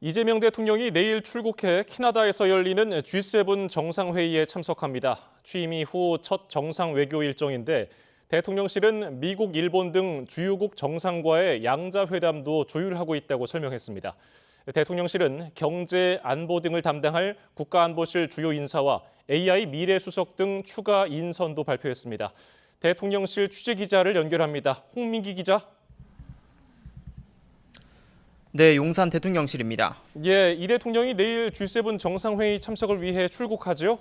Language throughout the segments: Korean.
이재명 대통령이 내일 출국해 캐나다에서 열리는 G7 정상회의에 참석합니다. 취임 이후 첫 정상 외교 일정인데 대통령실은 미국, 일본 등 주요국 정상과의 양자회담도 조율하고 있다고 설명했습니다. 대통령실은 경제, 안보 등을 담당할 국가안보실 주요 인사와 AI 미래수석 등 추가 인선도 발표했습니다. 대통령실 취재기자를 연결합니다. 홍민기 기자. 네, 용산 대통령실입니다. 예, 이 대통령이 내일 G7 정상회의 참석을 위해 출국하죠?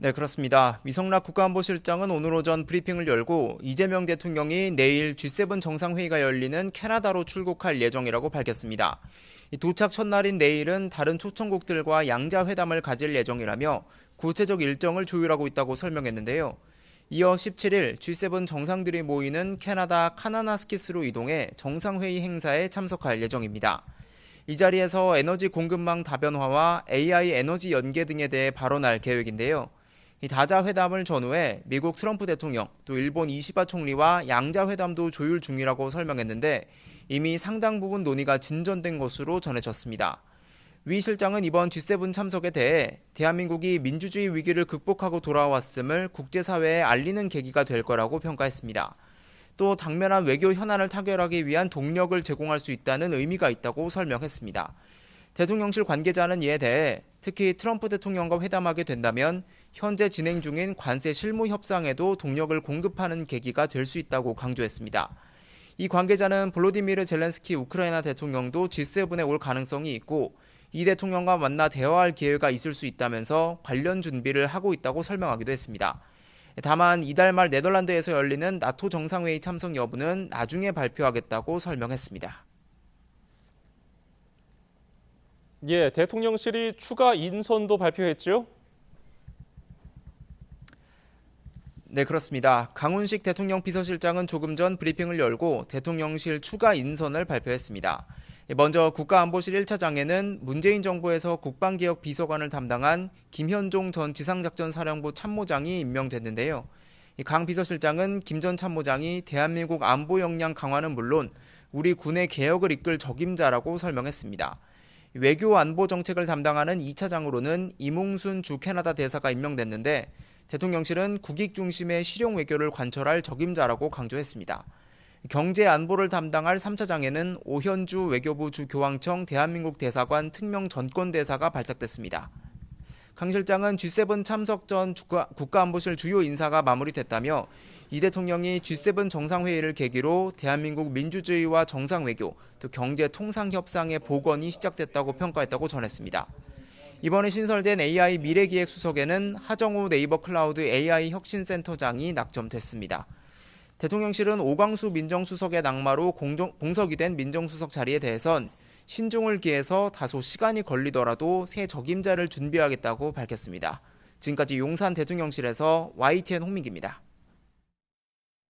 네, 그렇습니다. 위성락 국가안보실장은 오늘 오전 브리핑을 열고 이재명 대통령이 내일 G7 정상회의가 열리는 캐나다로 출국할 예정이라고 밝혔습니다. 도착 첫날인 내일은 다른 초청국들과 양자회담을 가질 예정이라며 구체적 일정을 조율하고 있다고 설명했는데요. 이어 17일 G7 정상들이 모이는 캐나다 카나나스키스로 이동해 정상회의 행사에 참석할 예정입니다. 이 자리에서 에너지 공급망 다변화와 AI 에너지 연계 등에 대해 발언할 계획인데요. 이 다자 회담을 전후해 미국 트럼프 대통령 또 일본 이시바 총리와 양자회담도 조율 중이라고 설명했는데 이미 상당 부분 논의가 진전된 것으로 전해졌습니다. 위 실장은 이번 G7 참석에 대해 대한민국이 민주주의 위기를 극복하고 돌아왔음을 국제사회에 알리는 계기가 될 거라고 평가했습니다. 또 당면한 외교 현안을 타결하기 위한 동력을 제공할 수 있다는 의미가 있다고 설명했습니다. 대통령실 관계자는 이에 대해 특히 트럼프 대통령과 회담하게 된다면 현재 진행 중인 관세 실무 협상에도 동력을 공급하는 계기가 될 수 있다고 강조했습니다. 이 관계자는 볼로디미르 젤렌스키 우크라이나 대통령도 G7에 올 가능성이 있고 이 대통령과 만나 대화할 기회가 있을 수 있다면서 관련 준비를 하고 있다고 설명하기도 했습니다. 다만 이달 말 네덜란드에서 열리는 나토 정상회의 참석 여부는 나중에 발표하겠다고 설명했습니다. 예, 대통령실이 추가 인선도 발표했죠? 네, 그렇습니다. 강훈식 대통령 비서실장은 조금 전 브리핑을 열고 대통령실 추가 인선을 발표했습니다. 먼저 국가안보실 1차장에는 문재인 정부에서 국방개혁 비서관을 담당한 김현종 전 지상작전사령부 참모장이 임명됐는데요. 강 비서실장은 김 전 참모장이 대한민국 안보 역량 강화는 물론 우리 군의 개혁을 이끌 적임자라고 설명했습니다. 외교 안보 정책을 담당하는 2차장으로는 이몽순 주 캐나다 대사가 임명됐는데 대통령실은 국익 중심의 실용 외교를 관철할 적임자라고 강조했습니다. 경제 안보를 담당할 3차장에는 오현주 외교부 주교황청 대한민국 대사관 특명 전권대사가 발탁됐습니다. 강 실장은 G7 참석 전 국가안보실 주요 인사가 마무리됐다며 이 대통령이 G7 정상회의를 계기로 대한민국 민주주의와 정상외교, 또 경제 통상협상의 복원이 시작됐다고 평가했다고 전했습니다. 이번에 신설된 AI 미래기획수석에는 하정우 네이버 클라우드 AI 혁신센터장이 낙점됐습니다. 대통령실은 오광수 민정수석의 낙마로 공석이 된 민정수석 자리에 대해선 신중을 기해서 다소 시간이 걸리더라도 새 적임자를 준비하겠다고 밝혔습니다. 지금까지 용산 대통령실에서 YTN 홍민기입니다.